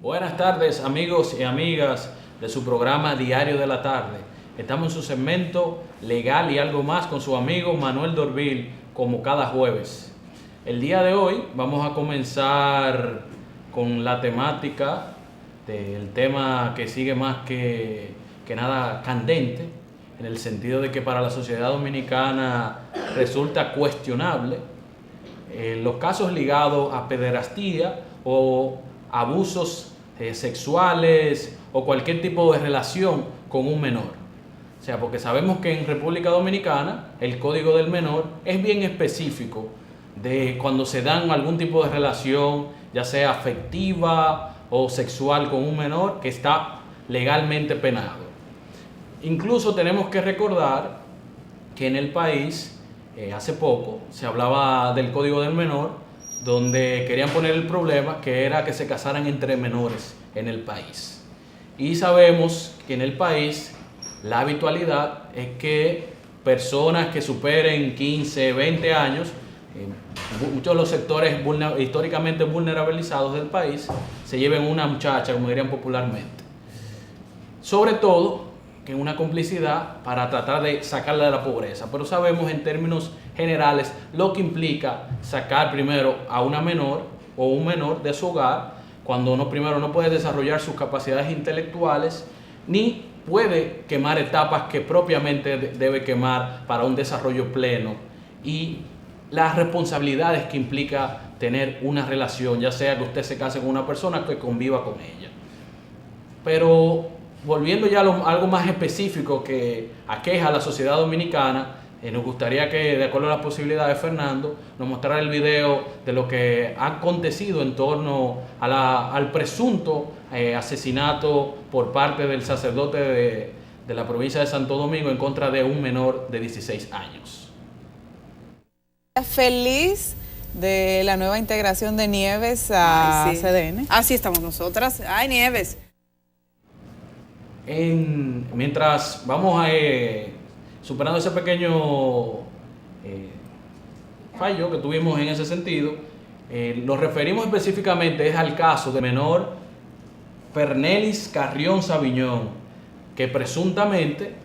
Buenas tardes, amigos y amigas de su programa Diario de la Tarde. Estamos en su segmento Legal y algo más con su amigo Manuel Dorvil, como cada jueves. El día de hoy vamos a comenzar con la temática del tema que sigue más que nada candente, en el sentido de que para la sociedad dominicana resulta cuestionable los casos ligados a pederastía o abusos sexuales o cualquier tipo de relación con un menor. O sea, porque sabemos que en República Dominicana el Código del Menor es bien específico de cuando se dan algún tipo de relación, ya sea afectiva o sexual con un menor, que está legalmente penado. Incluso tenemos que recordar que en el país, hace poco, se hablaba del Código del Menor, donde querían poner el problema que era que se casaran entre menores en el país. Y sabemos que en el país la habitualidad es que personas que superen 15, 20 años, muchos de los sectores históricamente vulnerabilizados del país, se lleven una muchacha, como dirían popularmente. Sobre todo en una complicidad para tratar de sacarla de la pobreza. Pero sabemos en términos generales lo que implica sacar primero a una menor o un menor de su hogar, cuando uno primero no puede desarrollar sus capacidades intelectuales, ni puede quemar etapas que propiamente debe quemar para un desarrollo pleno, y las responsabilidades que implica tener una relación, ya sea que usted se case con una persona que conviva con ella. Pero volviendo ya a algo más específico que aqueja a la sociedad dominicana, nos gustaría que, de acuerdo a las posibilidades, Fernando nos mostrara el video de lo que ha acontecido en torno al presunto asesinato por parte del sacerdote de la provincia de Santo Domingo en contra de un menor de 16 años. Feliz de la nueva integración de Nieves a CDN. Así estamos nosotras. ¡Ay, Nieves! Mientras vamos superando ese pequeño fallo que tuvimos en ese sentido, nos referimos específicamente al caso del menor Fernelis Carrión Sabiñón, que presuntamente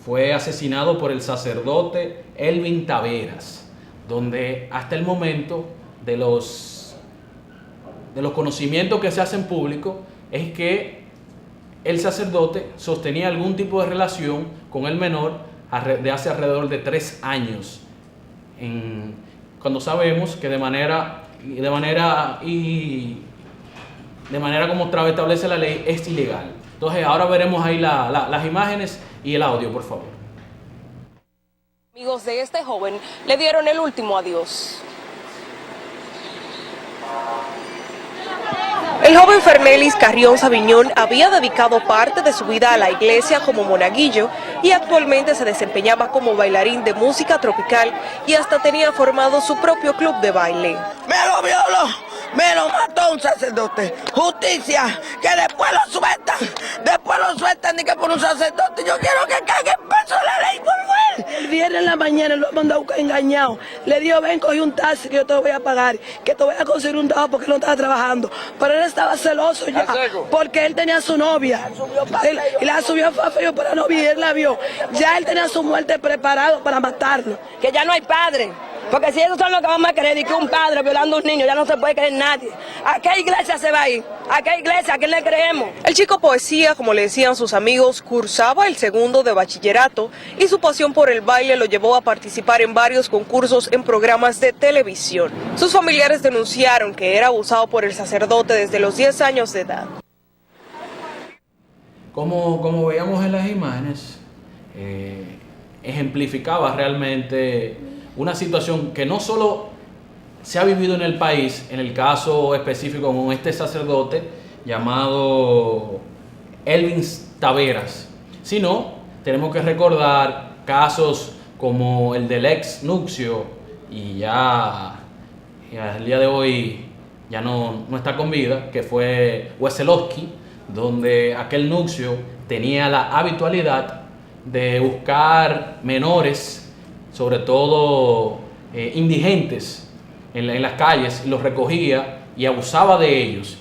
fue asesinado por el sacerdote Elvin Taveras, donde hasta el momento de los conocimientos que se hacen públicos es que el sacerdote sostenía algún tipo de relación con el menor de hace alrededor de 3 años, cuando sabemos que de manera como establece la ley es ilegal. Entonces ahora veremos ahí las imágenes y el audio, por favor. Amigos de este joven le dieron el último adiós. El joven Fernelis Carrión Sabiñón había dedicado parte de su vida a la iglesia como monaguillo y actualmente se desempeñaba como bailarín de música tropical y hasta tenía formado su propio club de baile. ¡Me lo violó! ¡Me lo mató un sacerdote! ¡Justicia! ¡Que después lo sueltan! Ni que por un sacerdote. Yo quiero que caiga en peso la ley por él. El viernes en la mañana lo mandó engañado. Le dijo, ven, cogí un taxi que yo te lo voy a pagar, que te voy a conseguir un trabajo porque no estaba trabajando. Pero él estaba celoso ya, porque él tenía su novia. Y la subió a feo para novia y él la vio. Ya él tenía su muerte preparado para matarlo. Que ya no hay padre. Porque si esos son los que vamos a creer, y que un padre violando a un niño, ya no se puede creer nadie. ¿A qué iglesia se va a ir? ¿A qué iglesia? ¿A quién le creemos? El chico poesía, como le decían sus amigos, cursaba el segundo de bachillerato y su pasión por el baile lo llevó a participar en varios concursos en programas de televisión. Sus familiares denunciaron que era abusado por el sacerdote desde los 10 años de edad. Como veíamos en las imágenes, ejemplificaba realmente una situación que no solo se ha vivido en el país, en el caso específico con este sacerdote llamado Elvin Taveras, sino tenemos que recordar casos como el del ex nuncio, y ya el día de hoy ya no está con vida, que fue Weselowski, donde aquel nuncio tenía la habitualidad de buscar menores, sobre todo indigentes, en las calles, los recogía y abusaba de ellos.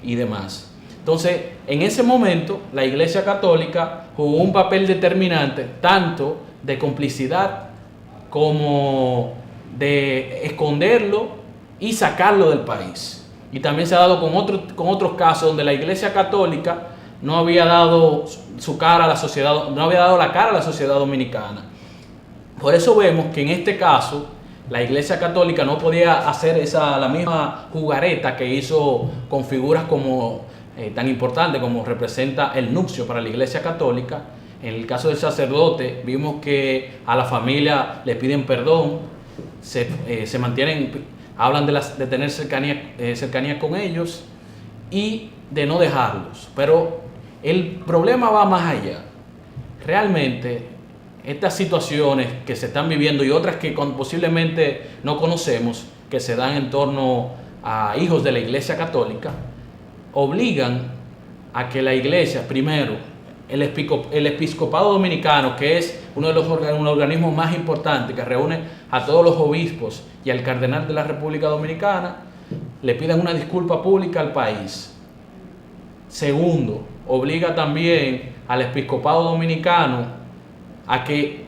y demás. Entonces, en ese momento, la Iglesia Católica jugó un papel determinante, tanto de complicidad como de esconderlo y sacarlo del país. Y también se ha dado con otros casos donde la Iglesia Católica no había dado su cara a la sociedad, no había dado la cara a la sociedad dominicana. Por eso vemos que en este caso la Iglesia Católica no podía hacer la misma jugareta que hizo con figuras como tan importantes como representa el nuncio para la Iglesia Católica. En el caso del sacerdote vimos que a la familia le piden perdón, se mantienen, hablan de tener cercanía con ellos y de no dejarlos. Pero el problema va más allá. Realmente estas situaciones que se están viviendo y otras que posiblemente no conocemos, que se dan en torno a hijos de la Iglesia Católica, obligan a que la Iglesia, primero, el episcopado dominicano, que es uno de los organismos más importantes, que reúne a todos los obispos y al cardenal de la República Dominicana, le pidan una disculpa pública al país. Segundo, obliga también al episcopado dominicano a que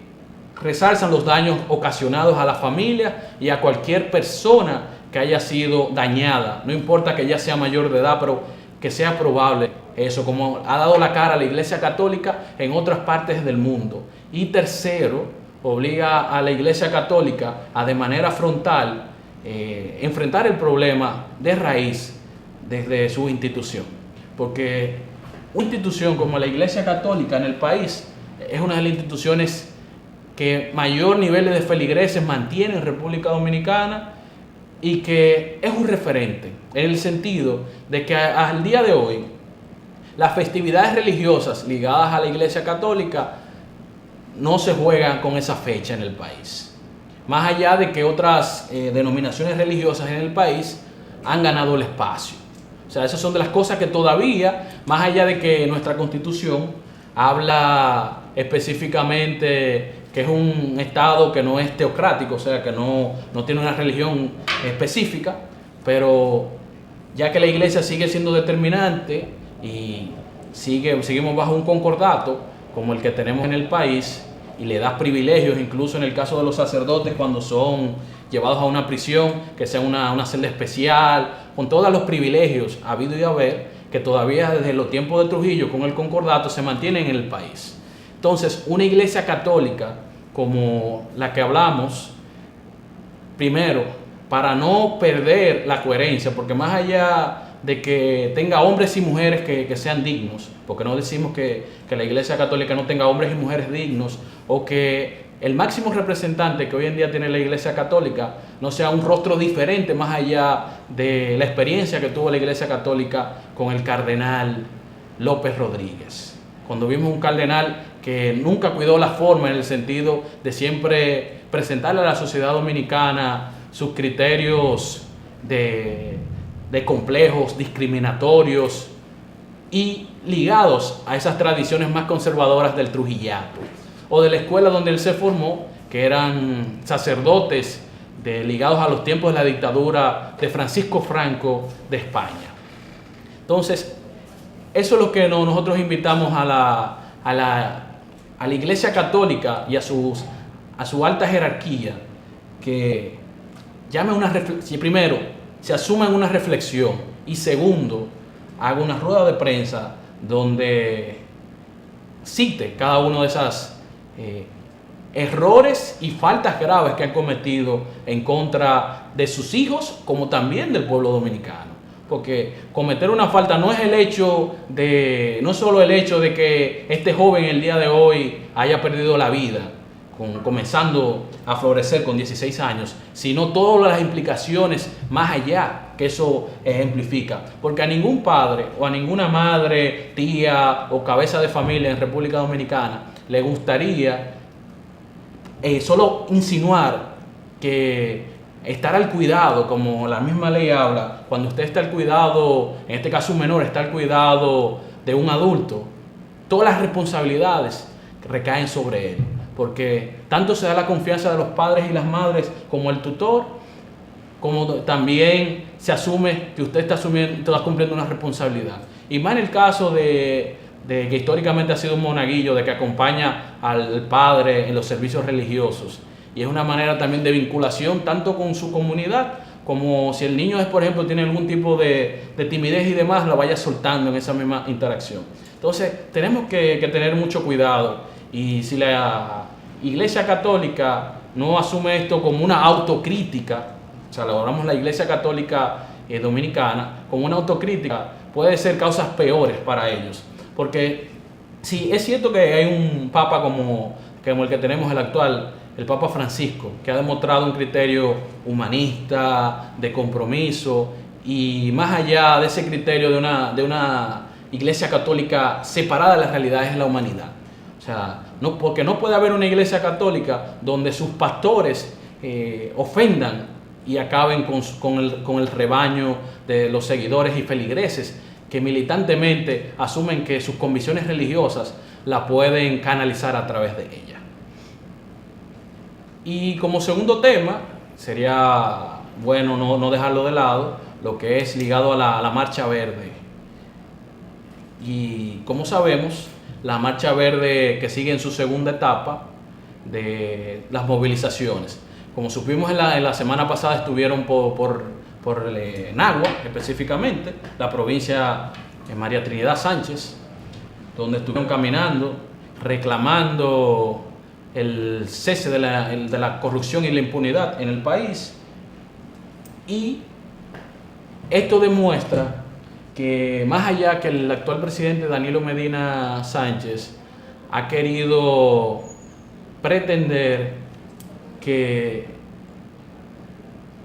resalzan los daños ocasionados a la familia y a cualquier persona que haya sido dañada, no importa que ya sea mayor de edad, pero que sea probable eso, como ha dado la cara a la Iglesia Católica en otras partes del mundo. Y tercero, obliga a la Iglesia Católica a de manera frontal enfrentar el problema de raíz desde su institución, porque una institución como la Iglesia Católica en el país es una de las instituciones que mayor nivel de feligreses mantiene en República Dominicana y que es un referente en el sentido de que al día de hoy las festividades religiosas ligadas a la Iglesia Católica no se juegan con esa fecha en el país. Más allá de que otras denominaciones religiosas en el país han ganado el espacio. O sea, esas son de las cosas que todavía, más allá de que nuestra Constitución habla específicamente que es un Estado que no es teocrático, o sea, que no tiene una religión específica, pero ya que la Iglesia sigue siendo determinante y seguimos bajo un concordato como el que tenemos en el país y le da privilegios, incluso en el caso de los sacerdotes cuando son llevados a una prisión, que sea una celda especial, con todos los privilegios habido y haber, que todavía desde los tiempos de Trujillo con el concordato se mantienen en el país. Entonces, una Iglesia Católica como la que hablamos, primero, para no perder la coherencia, porque más allá de que tenga hombres y mujeres que sean dignos, porque no decimos que la Iglesia Católica no tenga hombres y mujeres dignos, o que el máximo representante que hoy en día tiene la Iglesia Católica no sea un rostro diferente más allá de la experiencia que tuvo la Iglesia Católica con el cardenal López Rodríguez. Cuando vimos un cardenal que nunca cuidó la forma en el sentido de siempre presentarle a la sociedad dominicana sus criterios de complejos, discriminatorios y ligados a esas tradiciones más conservadoras del trujillato o de la escuela donde él se formó, que eran sacerdotes ligados a los tiempos de la dictadura de Francisco Franco de España. Entonces, eso es lo que nosotros invitamos a la Iglesia Católica y a su alta jerarquía, que primero, se asuman una reflexión y segundo, haga una rueda de prensa donde cite cada uno de esos errores y faltas graves que han cometido en contra de sus hijos como también del pueblo dominicano. Porque cometer una falta no es no solo el hecho de que este joven el día de hoy haya perdido la vida, comenzando a florecer con 16 años, sino todas las implicaciones más allá que eso ejemplifica. Porque a ningún padre o a ninguna madre, tía o cabeza de familia en República Dominicana le gustaría solo insinuar que estar al cuidado, como la misma ley habla, cuando usted está al cuidado, en este caso un menor, está al cuidado de un adulto, todas las responsabilidades recaen sobre él, porque tanto se da la confianza de los padres y las madres como el tutor, como también se asume que usted está cumpliendo una responsabilidad. Y más en el caso de que históricamente ha sido un monaguillo, de que acompaña al padre en los servicios religiosos. Y es una manera también de vinculación tanto con su comunidad, como si el niño, por ejemplo, tiene algún tipo de timidez y demás, lo vaya soltando en esa misma interacción. Entonces, tenemos que tener mucho cuidado. Y si la Iglesia Católica no asume esto como una autocrítica, o sea, lo hablamos la Iglesia Católica Dominicana, como una autocrítica, puede ser causas peores para ellos. Porque sí, es cierto que hay un papa como el que tenemos el actual, el Papa Francisco, que ha demostrado un criterio humanista, de compromiso, y más allá de ese criterio de una Iglesia Católica separada de las realidades de la humanidad. O sea, porque no puede haber una Iglesia Católica donde sus pastores ofendan y acaben con el rebaño de los seguidores y feligreses que militantemente asumen que sus convicciones religiosas la pueden canalizar a través de ella. Y como segundo tema, sería bueno no dejarlo de lado, lo que es ligado a la Marcha Verde. Y como sabemos, la Marcha Verde que sigue en su segunda etapa de las movilizaciones. Como supimos en la semana pasada, estuvieron por Nagua, específicamente, la provincia de María Trinidad Sánchez, donde estuvieron caminando, reclamando el cese de la corrupción y la impunidad en el país. Y esto demuestra que más allá que el actual presidente Danilo Medina Sánchez ha querido pretender que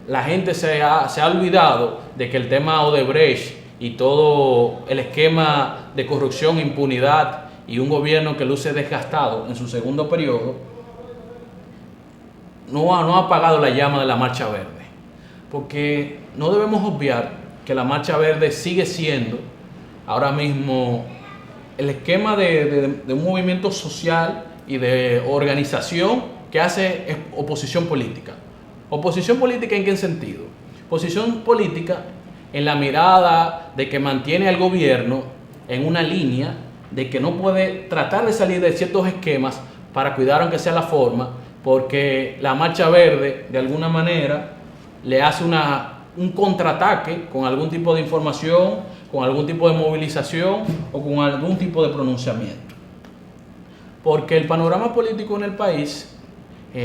la gente se ha olvidado de que el tema Odebrecht y todo el esquema de corrupción, impunidad y un gobierno que luce desgastado en su segundo periodo no ha apagado la llama de la Marcha Verde. Porque no debemos obviar que la Marcha Verde sigue siendo ahora mismo el esquema de un movimiento social y de organización que hace oposición política. ¿Oposición política en qué sentido? Oposición política en la mirada de que mantiene al gobierno en una línea de que no puede tratar de salir de ciertos esquemas para cuidar aunque sea la forma, porque la Marcha Verde de alguna manera le hace un contraataque con algún tipo de información, con algún tipo de movilización o con algún tipo de pronunciamiento. Porque el panorama político en el país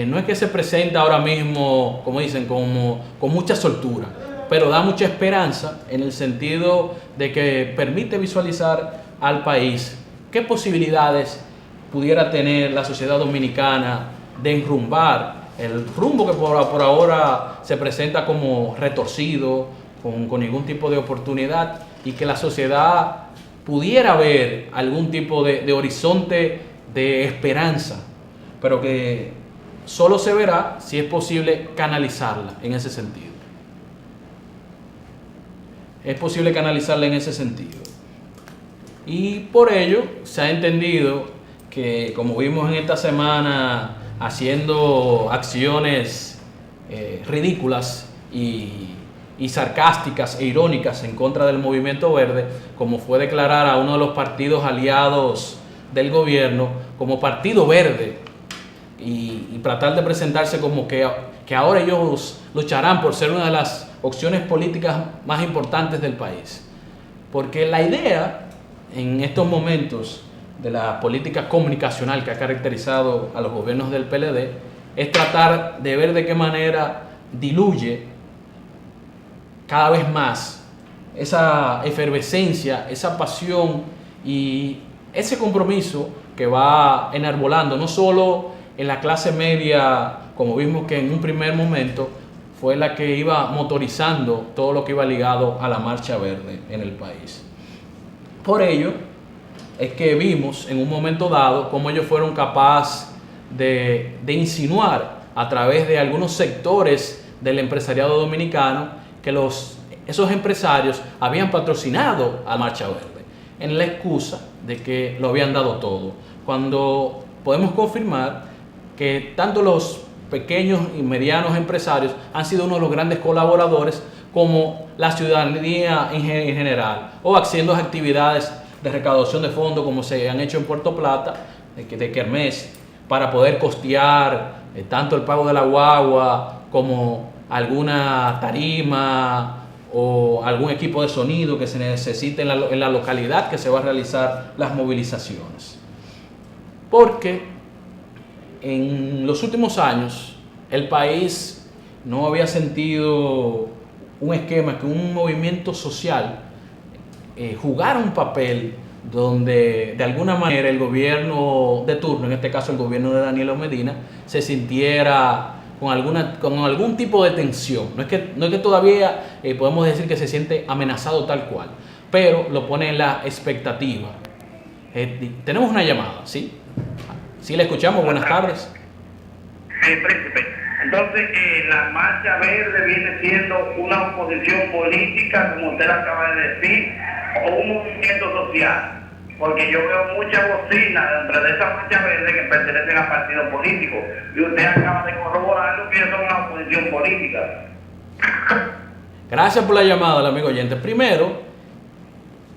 no es que se presenta ahora mismo, como dicen, con mucha soltura, pero da mucha esperanza en el sentido de que permite visualizar al país qué posibilidades pudiera tener la sociedad dominicana de enrumbar el rumbo que por ahora se presenta como retorcido, con ningún tipo de oportunidad, y que la sociedad pudiera ver algún tipo de horizonte de esperanza, pero que solo se verá si es posible canalizarla en ese sentido. Es posible canalizarla en ese sentido. Y por ello se ha entendido que, como vimos en esta semana, haciendo acciones ridículas y sarcásticas e irónicas en contra del movimiento verde, como fue declarar a uno de los partidos aliados del gobierno como Partido Verde y tratar de presentarse como que ahora ellos lucharán por ser una de las opciones políticas más importantes del país. Porque la idea en estos momentos de la política comunicacional que ha caracterizado a los gobiernos del PLD es tratar de ver de qué manera diluye cada vez más esa efervescencia, esa pasión y ese compromiso que va enarbolando no solo en la clase media, como vimos que en un primer momento fue la que iba motorizando todo lo que iba ligado a la Marcha Verde en el país. Por ello es que vimos en un momento dado cómo ellos fueron capaces de insinuar a través de algunos sectores del empresariado dominicano que esos empresarios habían patrocinado a Marcha Verde en la excusa de que lo habían dado todo, cuando podemos confirmar que tanto los pequeños y medianos empresarios han sido uno de los grandes colaboradores, como la ciudadanía en general, o haciendo actividades de recaudación de fondos como se han hecho en Puerto Plata, de kermés, para poder costear tanto el pago de la guagua como alguna tarima o algún equipo de sonido que se necesite en la localidad que se va a realizar las movilizaciones. Porque en los últimos años el país no había sentido un esquema que un movimiento social jugara un papel donde de alguna manera el gobierno de turno, en este caso el gobierno de Danilo Medina, se sintiera con algún tipo de tensión. No es que todavía podemos decir que se siente amenazado tal cual, pero lo pone en la expectativa. Tenemos una llamada, ¿sí? Sí, le escuchamos. Buenas tardes. Sí, príncipe. Entonces, la Marcha Verde viene siendo una oposición política, como usted acaba de decir, o un movimiento social. Porque yo veo muchas bocinas dentro de esa Marcha Verde que pertenecen a partidos políticos. Y usted acaba de corroborarlo que son una oposición política. Gracias por la llamada, el amigo oyente. Primero,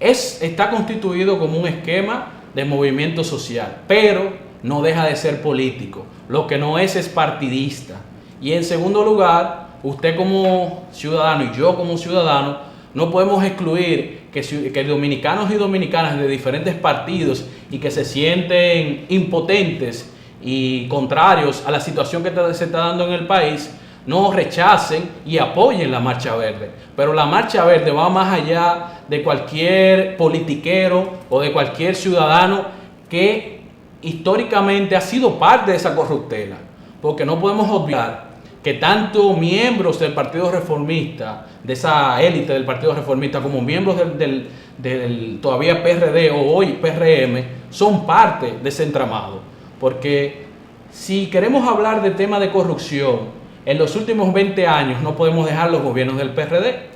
está constituido como un esquema de movimiento social, pero no deja de ser político. Lo que no es partidista. Y en segundo lugar, usted como ciudadano y yo como ciudadano, no podemos excluir que dominicanos y dominicanas de diferentes partidos y que se sienten impotentes y contrarios a la situación que se está dando en el país, no rechacen y apoyen la Marcha Verde. Pero la Marcha Verde va más allá de cualquier politiquero o de cualquier ciudadano que históricamente ha sido parte de esa corruptela. Porque no podemos olvidar que tanto miembros del Partido Reformista, de esa élite del Partido Reformista, como miembros del todavía PRD o hoy PRM, son parte de ese entramado. Porque si queremos hablar de tema de corrupción, en los últimos 20 años no podemos dejar los gobiernos del PRD,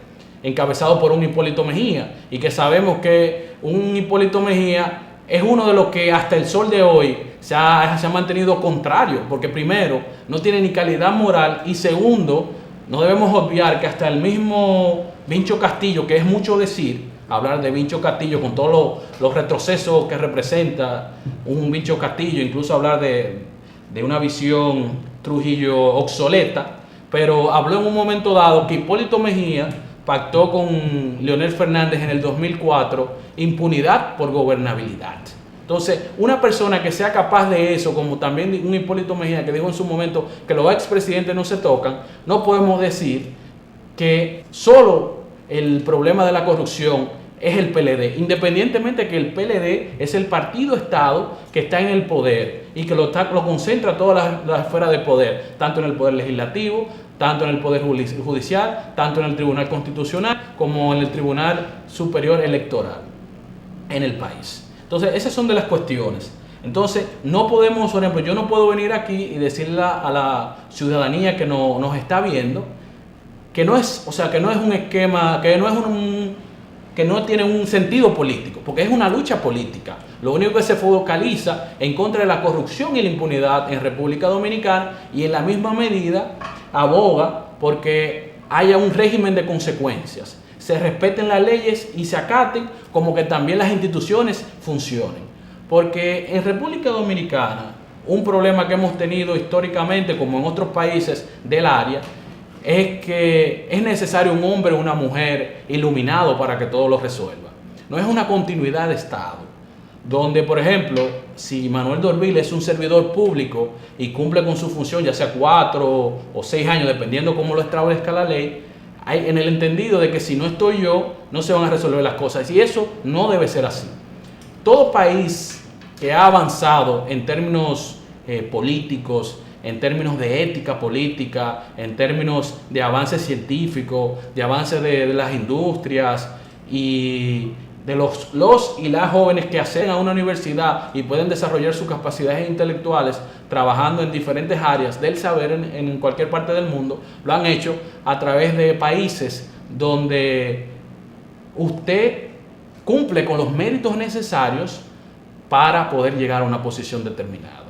encabezado por un Hipólito Mejía, y que sabemos que un Hipólito Mejía es uno de los que hasta el sol de hoy se ha mantenido contrario, porque primero, no tiene ni calidad moral, y segundo, no debemos olvidar que hasta el mismo Vincho Castillo, que es mucho decir, hablar de Vincho Castillo con todos los retrocesos que representa un Vincho Castillo, incluso hablar de una visión Trujillo obsoleta, pero habló en un momento dado que Hipólito Mejía pactó con Leonel Fernández en el 2004 impunidad por gobernabilidad. Entonces, una persona que sea capaz de eso, como también un Hipólito Mejía que dijo en su momento que los expresidentes no se tocan, no podemos decir que solo el problema de la corrupción es el PLD, independientemente que el PLD es el partido Estado que está en el poder y que lo concentra todas las esferas de poder, tanto en el poder legislativo, tanto en el poder judicial, tanto en el Tribunal Constitucional como en el Tribunal Superior Electoral en el país. Entonces, esas son de las cuestiones. Entonces, no podemos, por ejemplo, yo no puedo venir aquí y decirle a la ciudadanía que nos está viendo que no es, que no es un esquema, que no tiene un sentido político, porque es una lucha política. Lo único que se focaliza en contra de la corrupción y la impunidad en República Dominicana, y en la misma medida aboga porque haya un régimen de consecuencias, se respeten las leyes y se acaten, como que también las instituciones funcionen. Porque en República Dominicana, un problema que hemos tenido históricamente, como en otros países del área, es que es necesario un hombre o una mujer iluminado para que todo lo resuelva. No es una continuidad de Estado, donde, por ejemplo, si Manuel Dorvil es un servidor público y cumple con su función, ya sea 4 o 6 años, dependiendo cómo lo establezca la ley, hay en el entendido de que si no estoy yo, no se van a resolver las cosas. Y eso no debe ser así. Todo país que ha avanzado en términos políticos, en términos de ética política, en términos de avance científico, de avance de las industrias y de los y las jóvenes que acceden a una universidad y pueden desarrollar sus capacidades intelectuales trabajando en diferentes áreas del saber en cualquier parte del mundo, lo han hecho a través de países donde usted cumple con los méritos necesarios para poder llegar a una posición determinada.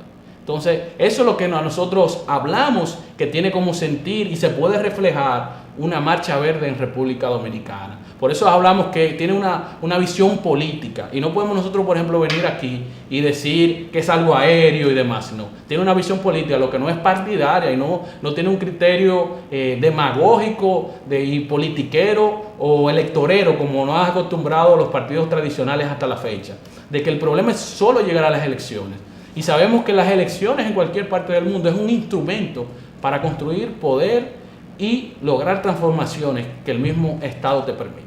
Entonces, eso es lo que nosotros hablamos, que tiene como sentir y se puede reflejar una marcha verde en República Dominicana. Por eso hablamos que tiene una visión política y no podemos nosotros, por ejemplo, venir aquí y decir que es algo aéreo y demás. No, tiene una visión política, lo que no es partidaria y no tiene un criterio demagógico y politiquero o electorero como nos han acostumbrado los partidos tradicionales hasta la fecha, de que el problema es solo llegar a las elecciones. Y sabemos que las elecciones en cualquier parte del mundo es un instrumento para construir poder y lograr transformaciones que el mismo Estado te permite.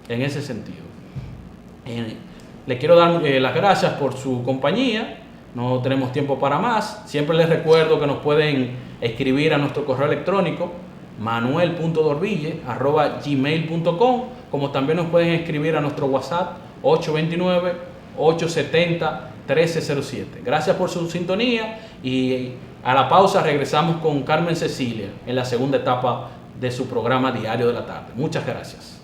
En ese sentido, le quiero dar las gracias por su compañía. No tenemos tiempo para más. Siempre les recuerdo que nos pueden escribir a nuestro correo electrónico manuel.dorville@gmail.com, como también nos pueden escribir a nuestro WhatsApp 829-870-1307. Gracias por su sintonía y a la pausa regresamos con Carmen Cecilia en la segunda etapa de su programa Diario de la Tarde. Muchas gracias.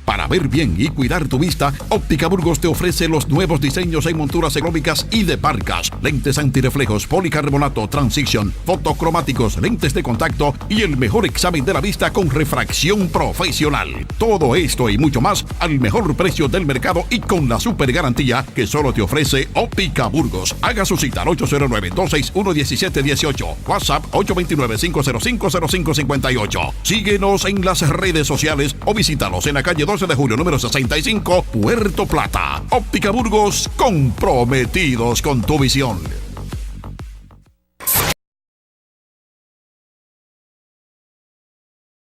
Para ver bien y cuidar tu vista, Óptica Burgos te ofrece los nuevos diseños en monturas económicas y de marcas, lentes antirreflejos, policarbonato, transition, fotocromáticos, lentes de contacto y el mejor examen de la vista con refracción profesional. Todo esto y mucho más al mejor precio del mercado y con la super garantía que solo te ofrece Óptica Burgos. Haga su cita al 809-261-1718, WhatsApp 829-505-0558. Síguenos en las redes sociales o visítanos en la calle 12 de julio, número 65, Puerto Plata. Óptica Burgos, comprometidos con tu visión.